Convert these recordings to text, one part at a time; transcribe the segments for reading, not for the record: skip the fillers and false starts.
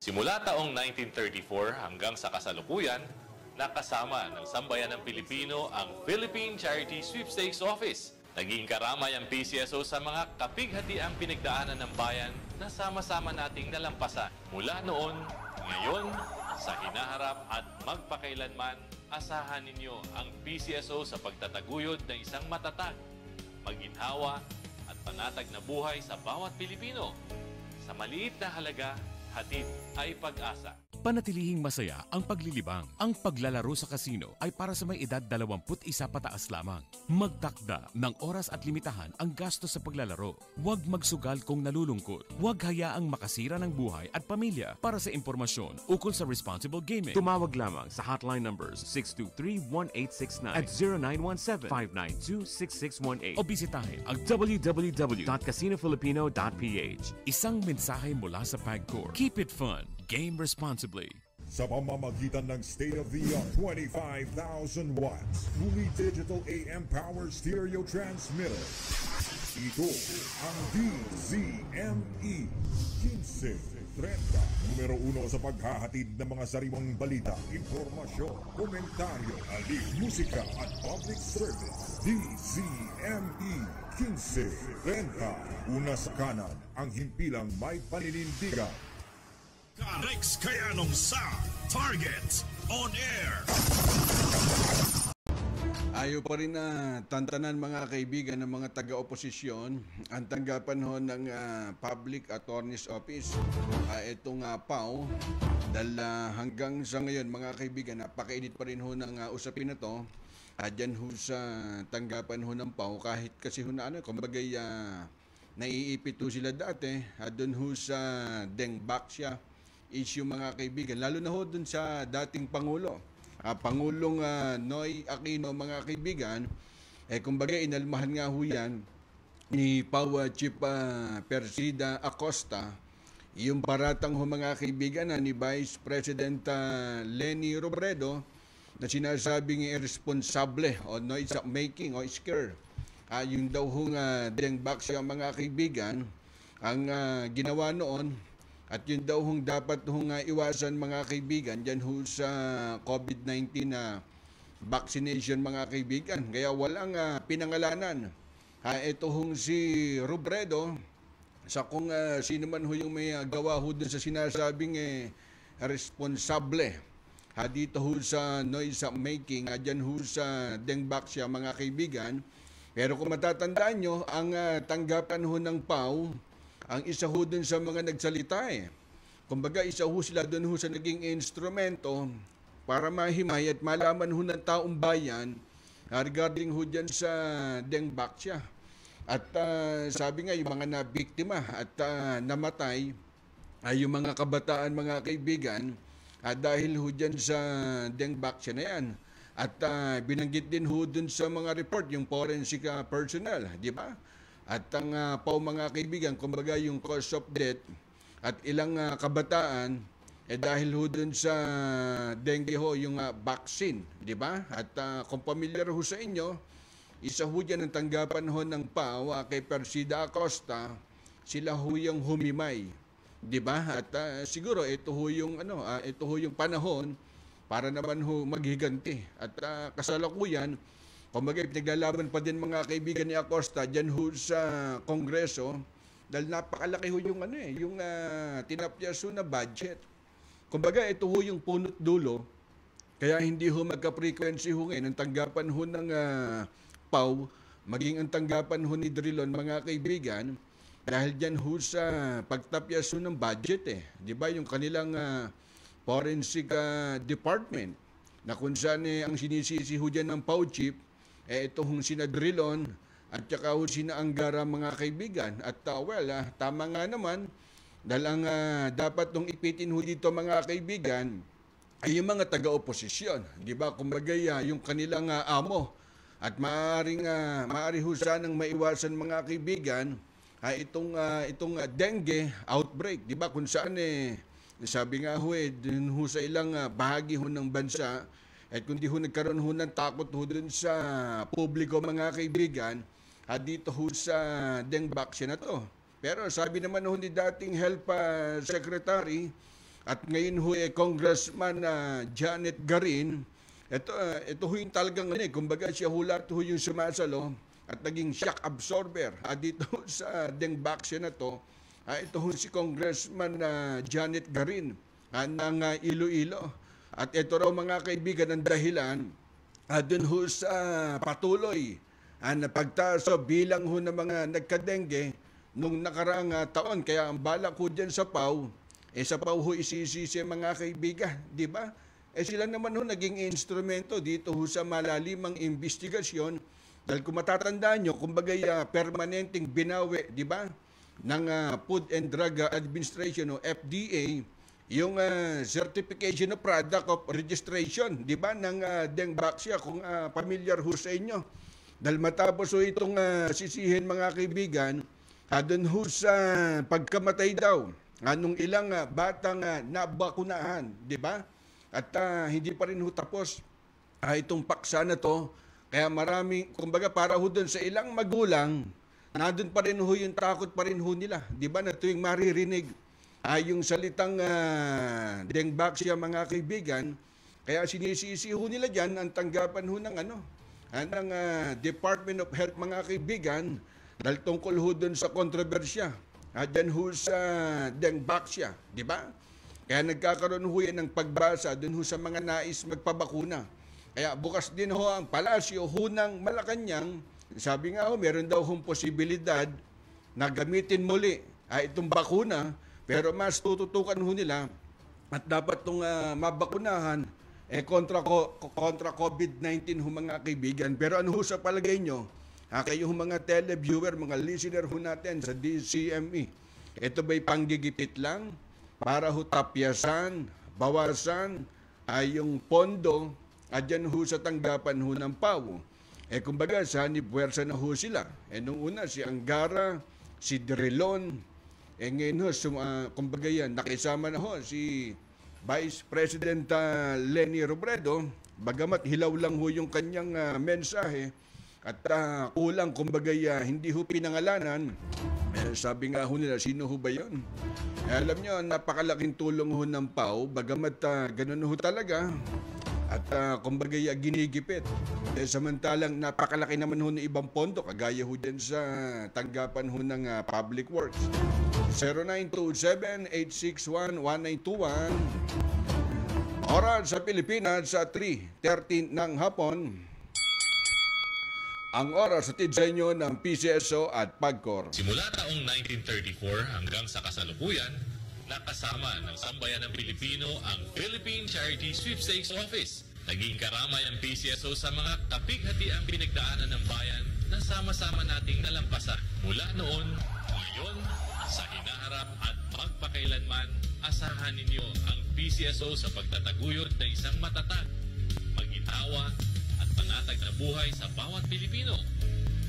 Simula taong 1934 hanggang sa kasalukuyan, nakasama ng sambayan ng Pilipino ang Philippine Charity Sweepstakes Office. Naging karamay ang PCSO sa mga kapighatiang pinagdaanan ng bayan na sama-sama nating nalampasan. Mula noon, ngayon, sa hinaharap at magpakailanman, asahan ninyo ang PCSO sa pagtataguyod ng isang matatag, maginhawa at panatag na buhay sa bawat Pilipino. Sa maliit na halaga, hatid ay pag-asa. Panatilihing masaya ang paglilibang. Ang paglalaro sa kasino ay para sa may edad 21 pataas lamang. Magtakda ng oras at limitahan ang gastos sa paglalaro. Huwag magsugal kung nalulungkot. Huwag hayaang makasira ng buhay at pamilya. Para sa impormasyon ukol sa responsible gaming, tumawag lamang sa hotline numbers 623-1869 at 0917-592-6618 o bisitahin ang www.casinofilipino.ph. Isang mensahe mula sa PAGCOR. Keep it fun. Game responsibly. Sa pamamagitan ng state-of-the-art 25,000 watts fully digital AM power stereo transmitter. Ito ang DZME 1530, numero 1 sa paghahatid ng mga sariwang balita, impormasyon, komentaryo, aliw, musika at public service. DZME 1530, una sa kanan, ang himpilang may paninindigan. Rex Kayanong sa Target On Air. Ayaw pa rin na tantanan mga kaibigan ng mga taga-oposisyon ang tanggapan ho ng Public Attorney's Office. Itong PAO, dahil hanggang sa ngayon mga kaibigan, napakainit pa rin ho ng usapin na to. Dyan ho sa tanggapan ho ng PAO, kahit kasi ho na kumbaga naiipit ho sila dati, doon ho sa Dengbaksya issue mga kaibigan, lalo na ho dun sa dating Pangulo, Pangulong Noy Aquino mga kaibigan, kumbaga inalmahan nga ho yan ni PAO Chief Persida Acosta, yung paratang ho mga kaibigan ni Vice President Leni Robredo na sinasabing irresponsable o noise making o scare. Yung daw hong Dengbaksya mga kaibigan ang ginawa noon. At yun daw hong dapat hong iwasan mga kaibigan dyan ho sa COVID-19 na vaccination mga kaibigan. Kaya walang pinangalanan. Ito hong si Robredo, sa kung sino man ho yung may gawa ho dun sa sinasabing responsable. Dito ho sa noise making, dyan ho sa Dengbaksya mga kaibigan. Pero kung matatandaan nyo, ang tanggapan ho ng PAO, ang isa ho dun sa mga nagsalita Kumbaga isa ho sila dun ho sa naging instrumento para mahimay at malaman ho ng taong bayan regarding ho dyan sa Dengbaksya. At sabi nga yung mga nabiktima at namatay ay yung mga kabataan mga kaibigan dahil ho dyan sa Dengbaksya na yan. At binanggit din ho dun sa mga report yung forensic personnel, di ba? At ang PAO mga kaibigan, kumbaga yung cause of death at ilang kabataan, dahil ho dun sa dengue ho, yung vaccine, di ba? At kung familiar ho sa inyo, isa ho dyan ang tanggapan ho ng PAO kay Persida Acosta, sila ho yung humimay, di ba? At siguro ito ho yung, ito ho yung panahon para naman ho maghiganti. At kasalukuyan, kumbaga, pinaglalaban pa din mga kaibigan ni Acosta dyan ho sa Kongreso dahil napakalaki ho yung yung tinapyaso na budget. Kumbaga, ito ho yung punot dulo. Kaya hindi ho magka-frequency ho ngayon ang tanggapan ho ng PAO, maging ang tanggapan ho ni Drilon mga kaibigan dahil dyan ho sa pagtapyaso ng budget Di ba yung kanilang forensic department na kung saan ang sinisisi ho dyan ng PAO chief, ito hong sina Drilon at saka ho sina Angara mga kaibigan. At tama nga naman dahil ang dapat nung ipitin ho dito mga kaibigan ay yung mga taga-oposisyon. Di ba? Kumbaga yung kanilang amo. At maaari ho sanang maiwasan mga kaibigan itong dengue outbreak. Di ba? Kung saan sabi nga ho dun ho sa ilang bahagi ho ng bansa, at kundi ho nagkaroon ho ng takot ho dun sa publiko mga kaibigan, dito ho sa Dengbaksya na to. Pero sabi naman ho ni dating Health Secretary at ngayon ho Congressman Janet Garin. Ito ho yung talagang kumbaga siya lahat ho yung sumasalo at naging shock absorber dito sa Dengbaksya na to. Ito ho si Congressman Janet Garin ng Iloilo. At ito raw mga kaibigan ang dahilan dun ho sa patuloy na pagtaas bilang ho ng mga nagkadengge nung nakaraang taon. Kaya ang balak ho dyan sa PAW, sa PAW ho isisisi mga kaibigan, di ba? Sila naman ho naging instrumento dito ho sa malalimang investigasyon. Dahil kung matatandaan nyo, kumbaga permanenteng binawi, di ba, ng Food and Drug Administration o FDA, yung Certification of Product of Registration, di ba, ng Dengbaksya, kung familiar ho sa inyo. Dahil matapos ho itong sisihin mga kaibigan, doon ho sa pagkamatay daw, nung ilang batang nabakunahan, di ba? At hindi pa rin ho tapos itong paksa na to. Kaya marami, kumbaga para ho doon sa ilang magulang, nandun pa rin ho yung takot pa rin ho nila. Di ba na tuwing maririnig yung salitang Dengbaksya mga kaibigan, kaya sinisisi ho nila dyan ang tanggapan ho ng ng Department of Health mga kaibigan dahil tungkol ho doon sa kontrobersya. Dyan ho sa Dengbaksya, di ba? Kaya nagkakaroon ho yan ng pagbasa doon ho sa mga nais magpabakuna. Kaya bukas din ho ang palasyo ho ng Malacanang. Sabi nga ho, meron daw hong posibilidad na gamitin muli itong bakuna, pero mas tututukan ho nila at dapat itong mabakunahan kontra COVID-19 ho mga kaibigan. Pero ano ho sa palagay nyo? Kayo ho mga televiewer, mga listener ho natin sa DCME, ito ba'y panggigipit lang para ho tapyasan, bawasan yung pondo dyan ho sa tanggapan ho ng PAW? Kumbaga, sanib-puwersa na ho sila. Nung una, si Angara, si Drilon, ngayon ho, kumbaga yan, nakisama na ho si Vice President Leni Robredo, bagamat hilaw lang ho yung kanyang mensahe at kulang, kumbaga hindi ho pinangalanan. Sabi nga ho nila, sino ho ba yun? Alam nyo, napakalaking tulong ho ng PAW, bagamat ganun ho talaga. At kumbaga ginigipit. Samantalang napakalaki naman ho ng ibang pondo, kagaya ho din sa tanggapan ho ng Public Works. 0927-861-1921. Oras sa Pilipinas sa 3:13 ng hapon. Ang oras sa sa inyo ng PCSO at PAGCOR. Simula taong 1934 hanggang sa kasalukuyan, nakasama ng sambayan ng Pilipino ang Philippine Charity Sweepstakes Office. Naging karamay ang PCSO sa mga kapighatiang pinagdaanan ng bayan na sama-sama nating nalampasan. Mula noon, ngayon, sa hinaharap at magpakailanman, asahan ninyo ang PCSO sa pagtataguyod na isang matatag, maginawa at panatag na buhay sa bawat Pilipino.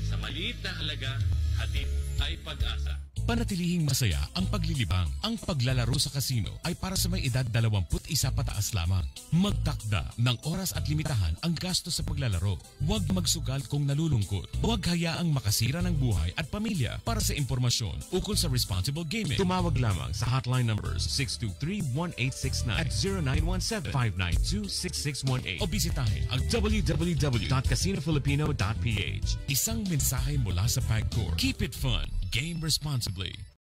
Sa maliit na halaga, hatid ay pag-asa. Panatilihing masaya ang paglilibang. Ang paglalaro sa kasino ay para sa may edad 21 pataas lamang. Magtakda ng oras at limitahan ang gasto sa paglalaro. Huwag magsugal kung nalulungkot. Huwag hayaang makasira ng buhay at pamilya. Para sa impormasyon ukol sa responsible gaming, tumawag lamang sa hotline numbers 623-1869 at 0917-592-6618 o bisitahin ang www.casinofilipino.ph. Isang mensahe mula sa PAGCOR. Keep it fun. Game responsibly.